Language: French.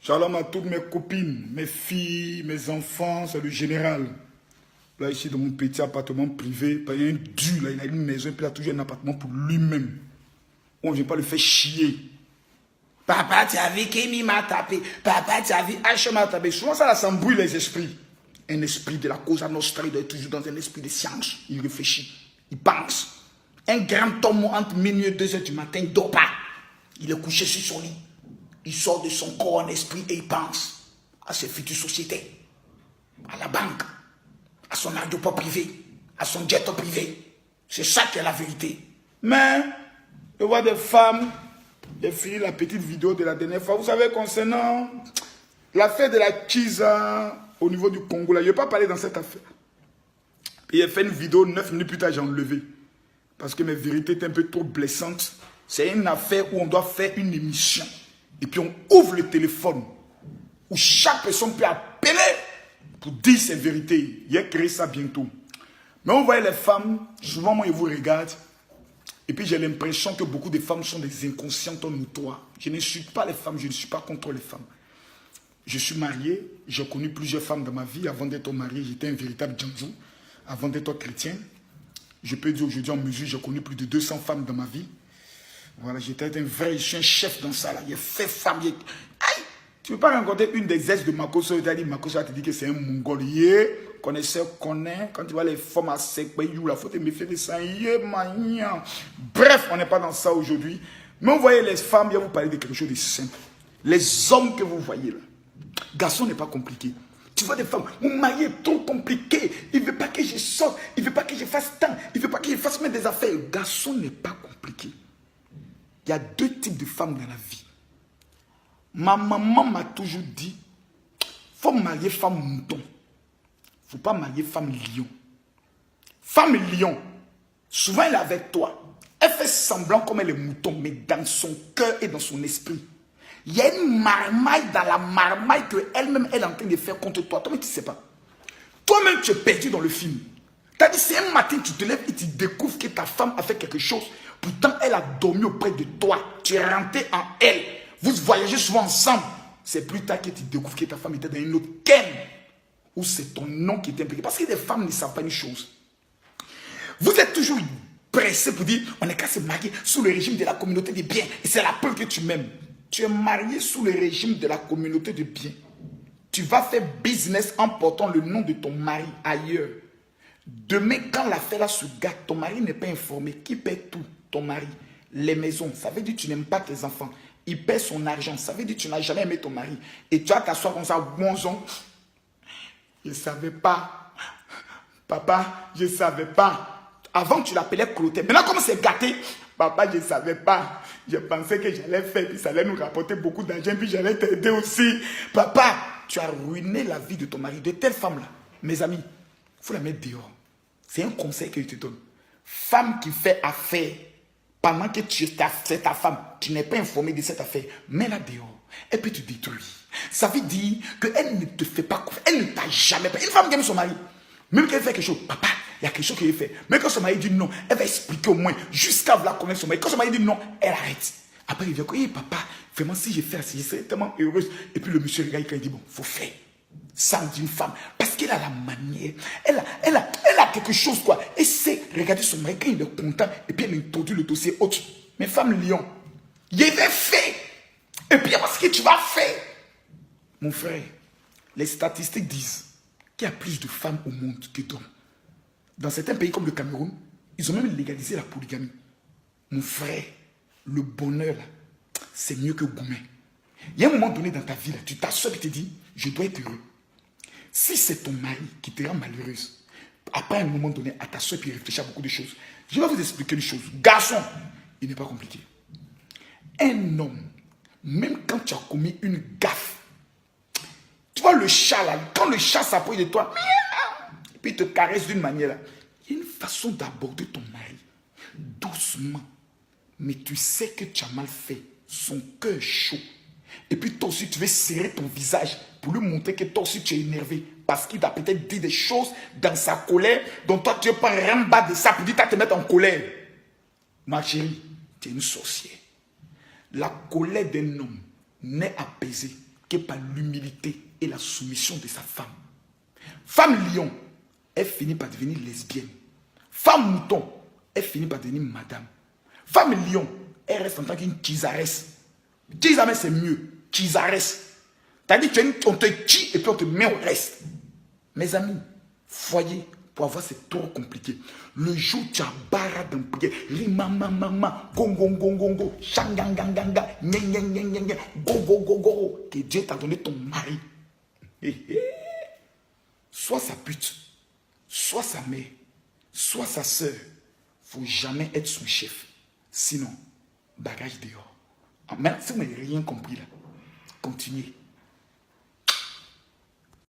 Shalom à toutes mes copines, mes filles, mes enfants, c'est le général. Là, ici, dans mon petit appartement privé, il y a un dur, là, il a une maison, et puis il a toujours un appartement pour lui-même. On ne vient pas le faire chier. Papa, tu as vu Kémy m'a tapé. Papa, tu as vu H m'a tapé. Souvent, ça s'embrouille les esprits. Un esprit de la cause à nostra, il doit être toujours dans un esprit de science. Il réfléchit, il pense. Un grand homme entre minuit et 2 heures du matin, il ne dort pas. Il est couché sur son lit. Il sort de son corps en esprit et il pense à ses futures sociétés, à la banque, à son aéroport privé, à son jet privé. C'est ça qui est la vérité. Mais, je vois des femmes, j'ai fini la petite vidéo de la dernière fois. Vous savez, concernant l'affaire de la Kiza au niveau du Congo, là, je ne vais pas parler dans cette affaire. Et j'ai fait une vidéo, 9 minutes plus tard, j'ai enlevé. Parce que mes vérités étaient un peu trop blessantes. C'est une affaire où on doit faire une émission. Et puis on ouvre le téléphone. Où chaque personne peut appeler pour dire ses vérités. Il a créé ça bientôt. Mais on voit les femmes, souvent moi je vous regarde. Et puis j'ai l'impression que beaucoup de femmes sont des inconscientes notoires. Je n'insulte pas les femmes, je ne suis pas contre les femmes. Je suis marié, j'ai connu plusieurs femmes dans ma vie. Avant d'être marié, j'étais un véritable django. Avant d'être chrétien. Je peux dire aujourd'hui en mesure, j'ai connu plus de 200 femmes dans ma vie. Voilà, j'étais un vrai, je suis un chef dans ça là. Il a fait femme. Aïe! Tu ne peux pas rencontrer une des ex de Makoso, tu as dit Makoso, tu dit que c'est un mongol. Connaisseur, connaît. Quand tu vois les femmes à sec, la faute est méfiée de ça. Bref, on n'est pas dans ça aujourd'hui. Mais vous voyez les femmes, je vais vous parler de quelque chose de simple. Les hommes que vous voyez là. Garçon n'est pas compliqué. Tu vois des femmes, mon mari est trop compliqué. Il ne veut pas que je sorte. Il ne veut pas que je fasse tant. Il ne veut pas que je fasse même des affaires. Le garçon n'est pas compliqué. Il y a deux types de femmes dans la vie. Ma maman m'a toujours dit, il faut marier femme mouton. Il ne faut pas marier femme lion. Femme lion, souvent elle est avec toi. Elle fait semblant comme elle est mouton, mais dans son cœur et dans son esprit. Il y a une marmaille dans la marmaille qu'elle-même elle est en train de faire contre toi. Toi-même, tu ne sais pas. Toi-même, tu es perdu dans le film. Tu as dit, c'est un matin, tu te lèves et tu découvres que ta femme a fait quelque chose. Pourtant, elle a dormi auprès de toi. Tu es rentré en elle. Vous voyagez souvent ensemble. C'est plus tard que tu découvres que ta femme était dans une autre ken. Ou c'est ton nom qui est impliqué. Parce que les femmes ne savent pas une chose. Vous êtes toujours pressé pour dire, on n'est qu'à se marier sous le régime de la communauté des biens. Et c'est la preuve que tu m'aimes. Tu es marié sous le régime de la communauté de biens. Tu vas faire business en portant le nom de ton mari ailleurs. Demain, quand l'affaire là se gâte, ton mari n'est pas informé. Qui paie tout? Ton mari. Les maisons, ça veut dire que tu n'aimes pas tes enfants. Il paie son argent, ça veut dire que tu n'as jamais aimé ton mari. Et tu vas t'asseoir comme ça, bonjour. Je ne savais pas. Papa, je ne savais pas. Avant, tu l'appelais Clotet. Maintenant, comme c'est gâté, papa, je ne savais pas. Je pensais que j'allais faire, puis ça allait nous rapporter beaucoup d'argent, puis j'allais t'aider aussi. Papa, tu as ruiné la vie de ton mari, de telle femme-là. Mes amis, il faut la mettre dehors. C'est un conseil que je te donne. Femme qui fait affaire, pendant que c'est ta femme, tu n'es pas informé de cette affaire, mets-la dehors. Elle peut te détruire. Ça veut dire qu'elle ne te fait pas confiance. Elle ne t'a jamais fait. Une femme qui aime son mari, même qu'elle fait quelque chose, papa, il y a quelque chose qu'elle fait. Mais quand son mari dit non, elle va expliquer au moins jusqu'à vouloir connaître son mari. Quand son mari dit non, elle arrête. Après, il dit, hey, papa, vraiment, si j'ai fait ça, je serais tellement heureuse. Et puis le monsieur regarde quand il dit, bon, il faut faire. Ça dit une femme. Parce qu'elle a la manière. Elle a quelque chose, quoi. Et c'est, regardez son mari quand il est content. Et puis elle introduit le dossier autre. Mais femme lion, il avait fait. Et puis, parce que tu vas faire. Mon frère, les statistiques disent qu'il y a plus de femmes au monde que d'hommes. Dans certains pays comme le Cameroun, ils ont même légalisé la polygamie. Mon frère, le bonheur, là, c'est mieux que Goumet. Il y a un moment donné dans ta vie, là, tu t'assois et tu te dis, je dois être heureux. Si c'est ton mari qui te rend malheureuse, après un moment donné, à t'asseoir et réfléchir à beaucoup de choses, je vais vous expliquer une chose. Garçon, il n'est pas compliqué. Un homme, même quand tu as commis une gaffe, tu vois le chat là, quand le chat s'approche de toi, et puis il te caresse d'une manière là, il y a une façon d'aborder ton mari, doucement. Mais tu sais que tu as mal fait, son cœur est chaud. Et puis toi aussi tu veux serrer ton visage pour lui montrer que toi aussi tu es énervé. Parce qu'il t'a peut-être dit des choses dans sa colère, dont toi tu ne veux pas rembattre de ça pour dire que tu te mettre en colère. Ma chérie, tu es une sorcière. La colère d'un homme n'est apaisée que par l'humilité et la soumission de sa femme. Femme lion, elle finit par devenir lesbienne. Femme mouton, elle finit par devenir madame. Femme lion, elle reste en tant qu'une kizaresse. Kizaresse, c'est mieux. Kizaresse. C'est-à-dire qu'on te tue et puis on te met au reste. Mes amis, foyer, pour avoir, c'est trop compliqué. Le jour où tu as barra d'un prière, rimamamama, gongongongongo, shanganganganga, nyengengengenge, gogogogo, que Dieu t'a donné ton mari. Soit sa pute, soit sa mère, soit sa soeur. Il ne faut jamais être son chef. Sinon, bagage dehors. Maintenant, si vous n'avez rien compris là, continuez.